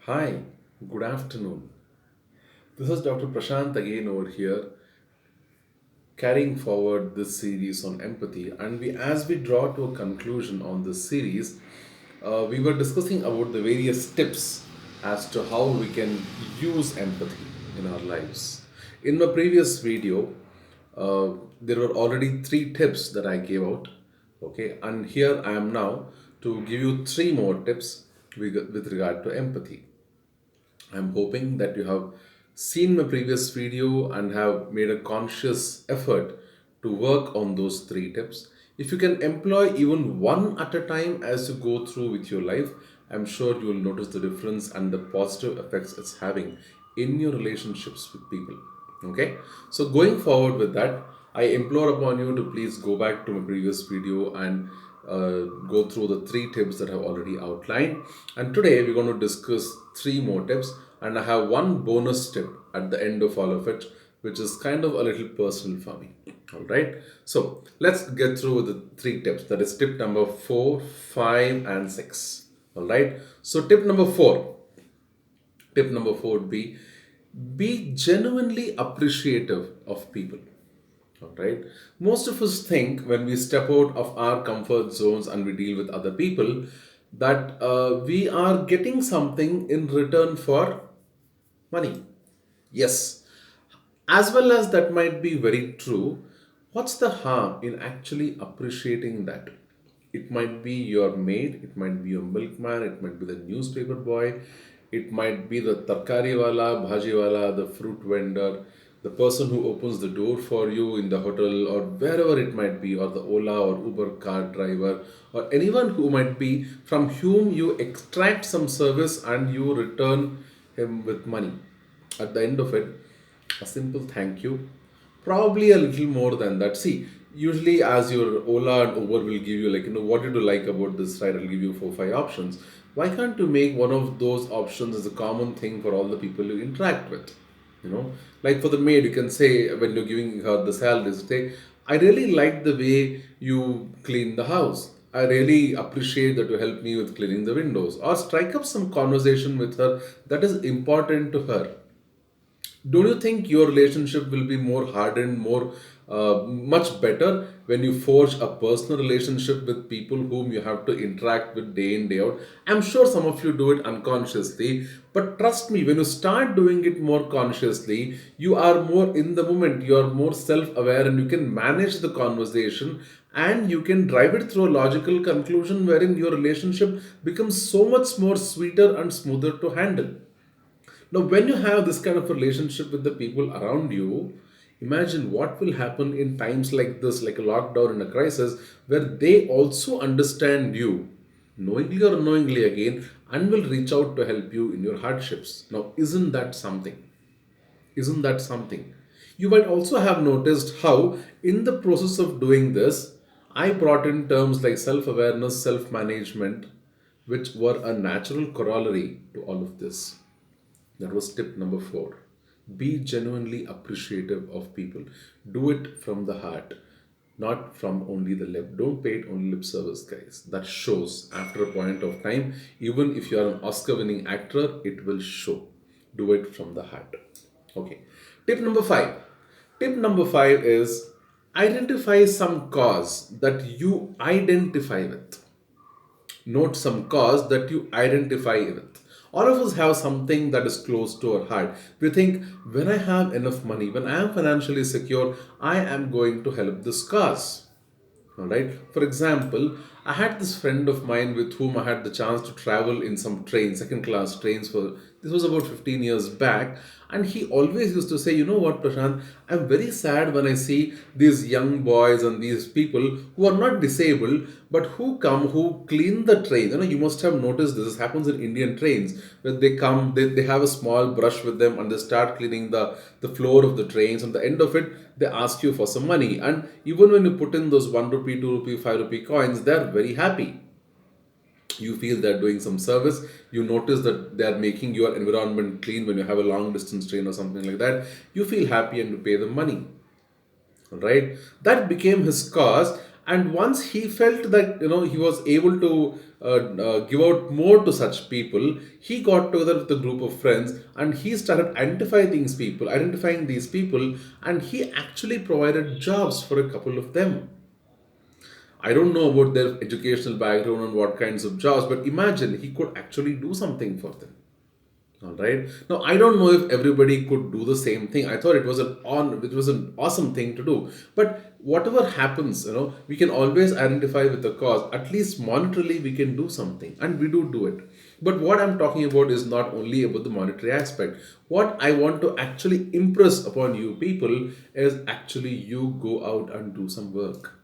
Hi, good afternoon. This is Dr. Prashant again over here, carrying forward this series on empathy. And as we draw to a conclusion on this series, we were discussing about the various tips as to how we can use empathy in our lives. In my previous video, there were already three tips that I gave out. Okay, and here I am now to give you three more tips with regard to empathy. I'm hoping that you have seen my previous video and have made a conscious effort to work on those three tips. If you can employ even one at a time as you go through with your life, I'm sure you will notice the difference and the positive effects it's having in your relationships with people. Okay, so going forward with that, I implore upon you to please go back to my previous video and go through the three tips that I've already outlined. And today we're going to discuss three more tips, and I have one bonus tip at the end of all of it, which is kind of a little personal for me. All right, so let's get through with the three tips. That is tip number 4, 5, and 6. All right, so tip number four would be genuinely appreciative of people. All right. Most of us think when we step out of our comfort zones and we deal with other people that we are getting something in return for money. Yes, as well as that might be very true. What's the harm in actually appreciating that? It might be your maid, it might be your milkman, it might be the newspaper boy, it might be the tarkari wala, bhaji wala, the fruit vendor, the person who opens the door for you in the hotel or wherever it might be, or the Ola or Uber car driver, or anyone who might be from whom you extract some service and you return him with money. At the end of it, a simple thank you, probably a little more than that. See, usually as your Ola and Uber will give you, like, what did you like about this ride? I'll give you 4, 5 options. Why can't you make one of those options as a common thing for all the people you interact with? Like for the maid, you can say when you're giving her the salary, say, I really like the way you clean the house. I really appreciate that you help me with cleaning the windows. Or strike up some conversation with her that is important to her. Don't you think your relationship will be more hardened, more much better when you forge a personal relationship with people whom you have to interact with day in day out? I'm sure some of you do it unconsciously, but trust me, when you start doing it more consciously, you are more in the moment, you are more self-aware, and you can manage the conversation, and you can drive it through a logical conclusion wherein your relationship becomes so much more sweeter and smoother to handle. Now, when you have this kind of relationship with the people around you, imagine what will happen in times like this, like a lockdown and a crisis, where they also understand you, knowingly or unknowingly again, and will reach out to help you in your hardships. Now, isn't that something? Isn't that something? You might also have noticed how, in the process of doing this, I brought in terms like self awareness, self management, which were a natural corollary to all of this. That was tip number 4. Be genuinely appreciative of people. Do it from the heart, not from only the lip. Don't pay it only lip service, guys. That shows after a point of time. Even if you are an Oscar winning actor, it will show. Do it from the heart. Okay. Tip number 5. Tip number 5 is identify some cause that you identify with. Note some cause that you identify with. All of us have something that is close to our heart. We think, when I have enough money, when I am financially secure, I am going to help this cause. All right. For example, I had this friend of mine with whom I had the chance to travel in some trains, second class trains, for this was about 15 years back. And he always used to say, you know what, Prashant, I'm very sad when I see these young boys and these people who are not disabled, but who come, who clean the train. You must have noticed this happens in Indian trains, where they come, they have a small brush with them and they start cleaning the floor of the trains. And the end of it, they ask you for some money. And even when you put in those 1 rupee, 2 rupee, 5 rupee coins, they're very happy. You feel they're doing some service. You notice that they're making your environment clean when you have a long distance train or something like that. You feel happy and you pay them money. Right, that became his cause. And once he felt that he was able to give out more to such people, he got together with a group of friends and he started identifying these people, and he actually provided jobs for a couple of them. I don't know about their educational background and what kinds of jobs, but imagine he could actually do something for them. All right. Now I don't know if everybody could do the same thing. I thought it was an awesome thing to do. But whatever happens, we can always identify with the cause. At least monetarily, we can do something, and we do it. But what I'm talking about is not only about the monetary aspect. What I want to actually impress upon you people is actually you go out and do some work.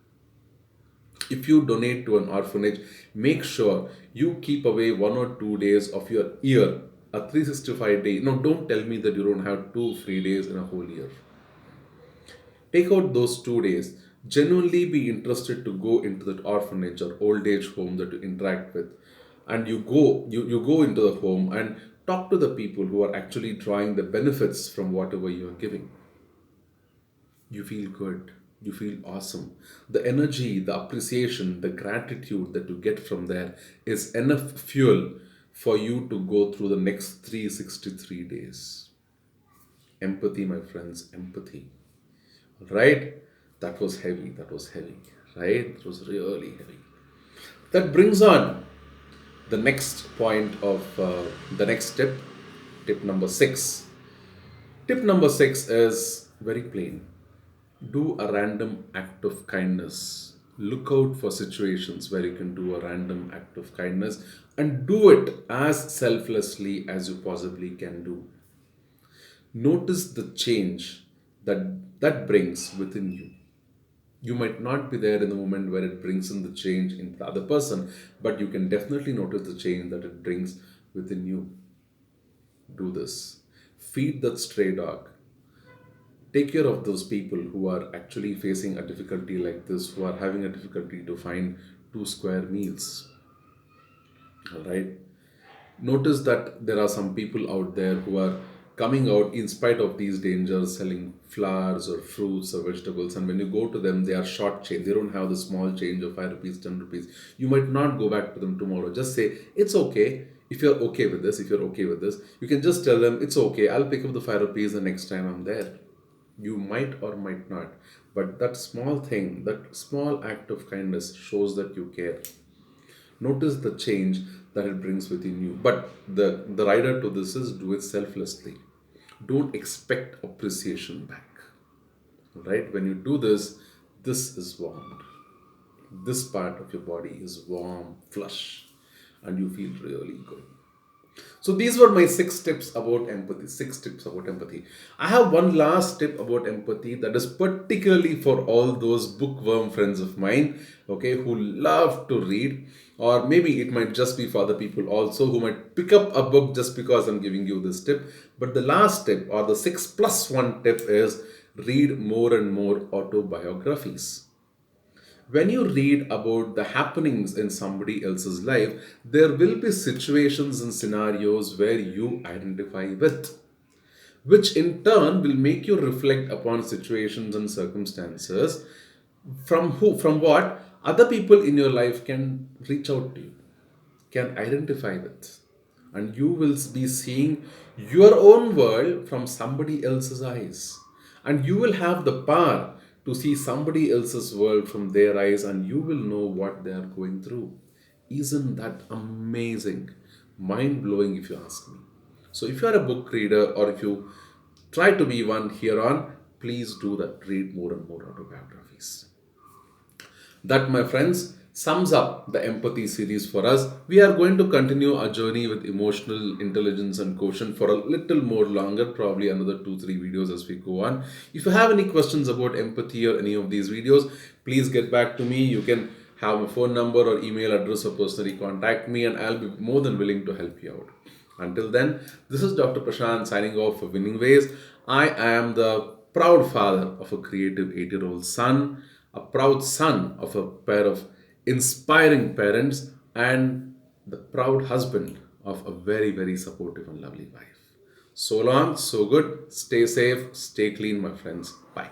If you donate to an orphanage, make sure you keep away 1 or 2 days of your year, a 365 day. No, don't tell me that you don't have 2 free days in a whole year. Take out those 2 days. Genuinely be interested to go into that orphanage or old age home that you interact with. And you go into the home and talk to the people who are actually drawing the benefits from whatever you are giving. You feel good, you feel awesome. The energy, the appreciation, the gratitude that you get from there is enough fuel for you to go through the next 363 days. Empathy, my friends, empathy. Right? That was heavy, right? It was really heavy. That brings on the next point of the next tip number 6. Tip number 6 is very plain. Do a random act of kindness. Look out for situations where you can do a random act of kindness and do it as selflessly as you possibly can do. Notice the change that brings within you. You might not be there in the moment where it brings in the change in the other person, but you can definitely notice the change that it brings within you. Do this. Feed that stray dog. Take care of those people who are actually facing a difficulty like this, who are having a difficulty to find 2 square meals. All right. Notice that there are some people out there who are coming out in spite of these dangers, selling flowers or fruits or vegetables. And when you go to them, they are short change. They don't have the small change of 5 rupees, 10 rupees. You might not go back to them tomorrow. Just say, it's okay. If you're okay with this, you can just tell them, it's okay. I'll pick up the 5 rupees the next time I'm there. You might or might not. But that small thing, that small act of kindness shows that you care. Notice the change that it brings within you. But the rider to this is do it selflessly. Don't expect appreciation back. Right? When you do this, this is warmed. This part of your body is warm, flush, and you feel really good. So these were my 6 tips about empathy. 6 tips about empathy. I have one last tip about empathy that is particularly for all those bookworm friends of mine, okay, who love to read, or maybe it might just be for other people also who might pick up a book just because I'm giving you this tip. But the last tip, or the 6+1 tip, is read more and more autobiographies. When you read about the happenings in somebody else's life, there will be situations and scenarios where you identify with, which in turn will make you reflect upon situations and circumstances from what other people in your life can reach out to you, can identify with. And you will be seeing your own world from somebody else's eyes. And you will have the power to see somebody else's world from their eyes, and you will know what they are going through. Isn't that amazing? Mind blowing, if you ask me. So, if you are a book reader or if you try to be one here on, please do that. Read more and more autobiographies. That, my friends, sums up the empathy series for us. We are going to continue our journey with emotional intelligence and quotient for a little more longer, probably another 2-3 videos as we go on. If you have any questions about empathy or any of these videos, please get back to me. You can have a phone number or email address or personally contact me, and I'll be more than willing to help you out. Until then, this is Dr. Prashant signing off for Winning Ways. I am the proud father of a creative 8-year-old son, a proud son of a pair of inspiring parents, and the proud husband of a very, very supportive and lovely wife. So long, so good. Stay safe, stay clean, my friends. Bye.